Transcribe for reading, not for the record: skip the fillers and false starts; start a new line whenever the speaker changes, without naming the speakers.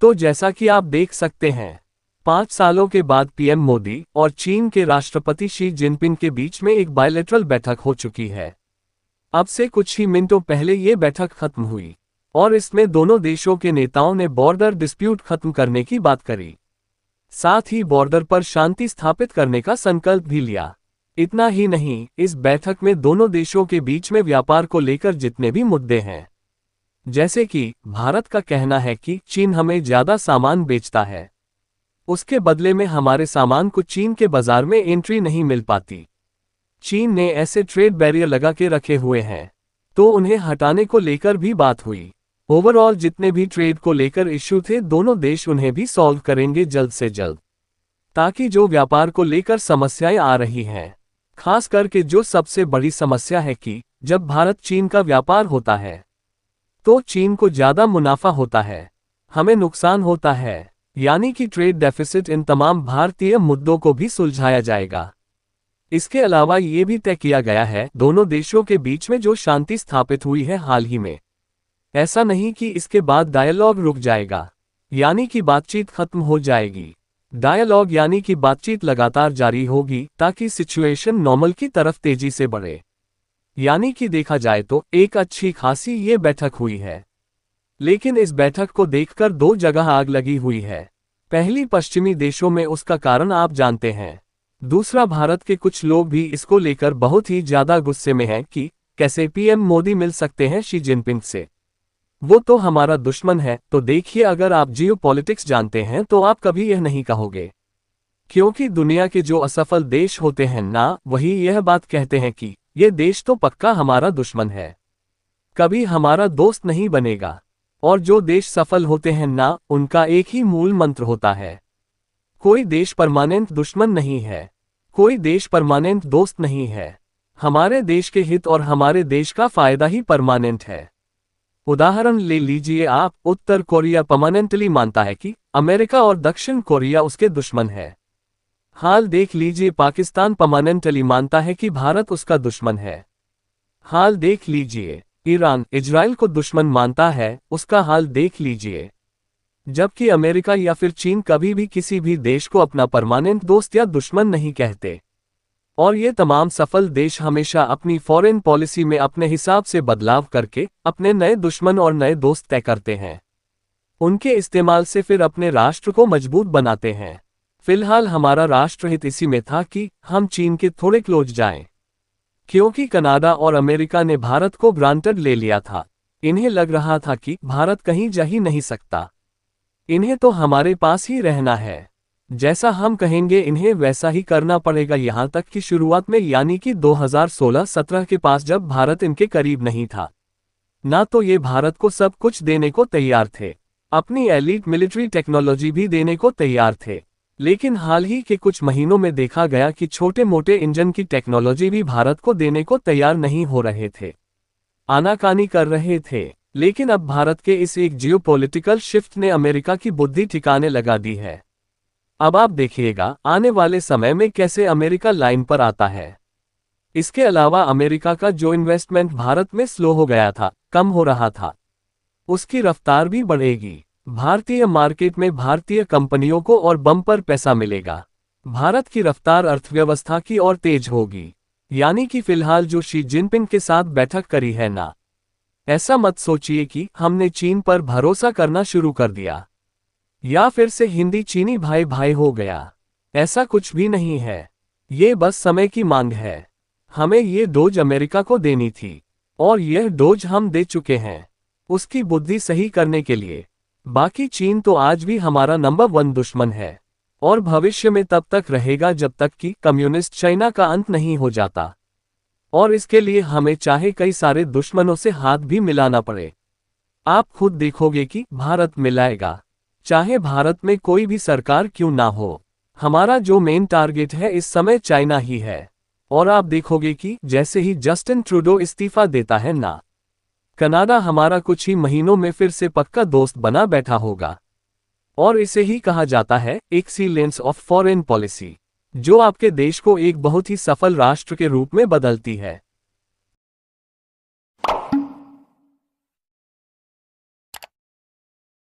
तो जैसा कि आप देख सकते हैं, 5 सालों के बाद पीएम मोदी और चीन के राष्ट्रपति शी जिनपिंग के बीच में एक बायलैटरल बैठक हो चुकी है। अब से कुछ ही मिनटों पहले ये बैठक खत्म हुई और इसमें दोनों देशों के नेताओं ने बॉर्डर डिस्प्यूट खत्म करने की बात करी। साथ ही बॉर्डर पर शांति स्थापित करने का संकल्प भी लिया। इतना ही नहीं, इस बैठक में दोनों देशों के बीच में व्यापार को लेकर जितने भी मुद्दे हैं, जैसे कि भारत का कहना है कि चीन हमें ज्यादा सामान बेचता है, उसके बदले में हमारे सामान को चीन के बाजार में एंट्री नहीं मिल पाती। चीन ने ऐसे ट्रेड बैरियर लगा के रखे हुए हैं, तो उन्हें हटाने को लेकर भी बात हुई। ओवरऑल जितने भी ट्रेड को लेकर इश्यू थे, दोनों देश उन्हें भी सॉल्व करेंगे जल्द से जल्द, ताकि जो व्यापार को लेकर समस्याएं आ रही हैं, खास करके जो सबसे बड़ी समस्या है कि जब भारत चीन का व्यापार होता है तो चीन को ज्यादा मुनाफा होता है, हमें नुकसान होता है, यानी कि ट्रेड डेफिसिट। इन तमाम भारतीय मुद्दों को भी सुलझाया जाएगा। इसके अलावा ये भी तय किया गया है, दोनों देशों के बीच में जो शांति स्थापित हुई है हाल ही में, ऐसा नहीं कि इसके बाद डायलॉग रुक जाएगा, यानी कि बातचीत खत्म हो जाएगी। डायलॉग यानी कि बातचीत लगातार जारी होगी ताकि सिचुएशन नॉर्मल की तरफ तेजी से बढ़े। यानी कि देखा जाए तो एक अच्छी खासी ये बैठक हुई है। लेकिन इस बैठक को देखकर दो जगह आग लगी हुई है। पहली पश्चिमी देशों में, उसका कारण आप जानते हैं। दूसरा, भारत के कुछ लोग भी इसको लेकर बहुत ही ज्यादा गुस्से में हैं कि कैसे पीएम मोदी मिल सकते हैं शी जिनपिंग से, वो तो हमारा दुश्मन है। तो देखिए, अगर आप जियोपॉलिटिक्स जानते हैं तो आप कभी यह नहीं कहोगे, क्योंकि दुनिया के जो असफल देश होते हैं ना, वही यह बात कहते हैं कि ये देश तो पक्का हमारा दुश्मन है, कभी हमारा दोस्त नहीं बनेगा। और जो देश सफल होते हैं ना, उनका एक ही मूल मंत्र होता है, कोई देश परमानेंट दुश्मन नहीं है, कोई देश परमानेंट दोस्त नहीं है, हमारे देश के हित और हमारे देश का फायदा ही परमानेंट है। उदाहरण ले लीजिए आप, उत्तर कोरिया परमानेंटली मानता है कि अमेरिका और दक्षिण कोरिया उसके दुश्मन है। हाल देख लीजिए, पाकिस्तान परमानेंटली मानता है कि भारत उसका दुश्मन है। हाल देख लीजिए, ईरान इजराइल को दुश्मन मानता है, उसका हाल देख लीजिए। जबकि अमेरिका या फिर चीन कभी भी किसी भी देश को अपना परमानेंट दोस्त या दुश्मन नहीं कहते। और ये तमाम सफल देश हमेशा अपनी फॉरेन पॉलिसी में अपने हिसाब से बदलाव करके अपने नए दुश्मन और नए दोस्त तय करते हैं। उनके इस्तेमाल से फिर अपने राष्ट्र को मजबूत बनाते हैं। फिलहाल हमारा राष्ट्रहित इसी में था कि हम चीन के थोड़े क्लोज जाएं, क्योंकि कनाडा और अमेरिका ने भारत को ग्रांटेड ले लिया था। इन्हें लग रहा था कि भारत कहीं जा ही नहीं सकता, इन्हें तो हमारे पास ही रहना है, जैसा हम कहेंगे इन्हें वैसा ही करना पड़ेगा। यहाँ तक कि शुरुआत में, यानी कि 2016-17 के पास, जब भारत इनके करीब नहीं था ना, तो ये भारत को सब कुछ देने को तैयार थे, अपनी एलीट मिलिट्री टेक्नोलॉजी भी देने को तैयार थे। लेकिन हाल ही के कुछ महीनों में देखा गया कि छोटे मोटे इंजन की टेक्नोलॉजी भी भारत को देने को तैयार नहीं हो रहे थे, आनाकानी कर रहे थे। लेकिन अब भारत के इस एक जियोपॉलिटिकल शिफ्ट ने अमेरिका की बुद्धि ठिकाने लगा दी है। अब आप देखिएगा आने वाले समय में कैसे अमेरिका लाइन पर आता है। इसके अलावा अमेरिका का जो इन्वेस्टमेंट भारत में स्लो हो गया था, कम हो रहा था, उसकी रफ्तार भी बढ़ेगी। भारतीय मार्केट में भारतीय कंपनियों को और बम्पर पैसा मिलेगा। भारत की रफ्तार अर्थव्यवस्था की और तेज होगी। यानी कि फिलहाल जो शी जिनपिंग के साथ बैठक करी है ना, ऐसा मत सोचिए कि हमने चीन पर भरोसा करना शुरू कर दिया या फिर से हिंदी चीनी भाई भाई हो गया। ऐसा कुछ भी नहीं है, ये बस समय की मांग है। हमें ये डोज अमेरिका को देनी थी और यह डोज हम दे चुके हैं, उसकी बुद्धि सही करने के लिए। बाकी चीन तो आज भी हमारा नंबर 1 दुश्मन है और भविष्य में तब तक रहेगा जब तक कि कम्युनिस्ट चाइना का अंत नहीं हो जाता। और इसके लिए हमें चाहे कई सारे दुश्मनों से हाथ भी मिलाना पड़े। आप खुद देखोगे कि भारत मिलाएगा, चाहे भारत में कोई भी सरकार क्यों ना हो। हमारा जो मेन टारगेट है इस समय चाइना ही है। और आप देखोगे कि जैसे ही जस्टिन ट्रूडो इस्तीफा देता है ना, कनाडा हमारा कुछ ही महीनों में फिर से पक्का दोस्त बना बैठा होगा। और इसे ही कहा जाता है एक्सीलेंस ऑफ फॉरेन पॉलिसी, जो आपके देश को एक बहुत ही सफल राष्ट्र के रूप में बदलती है।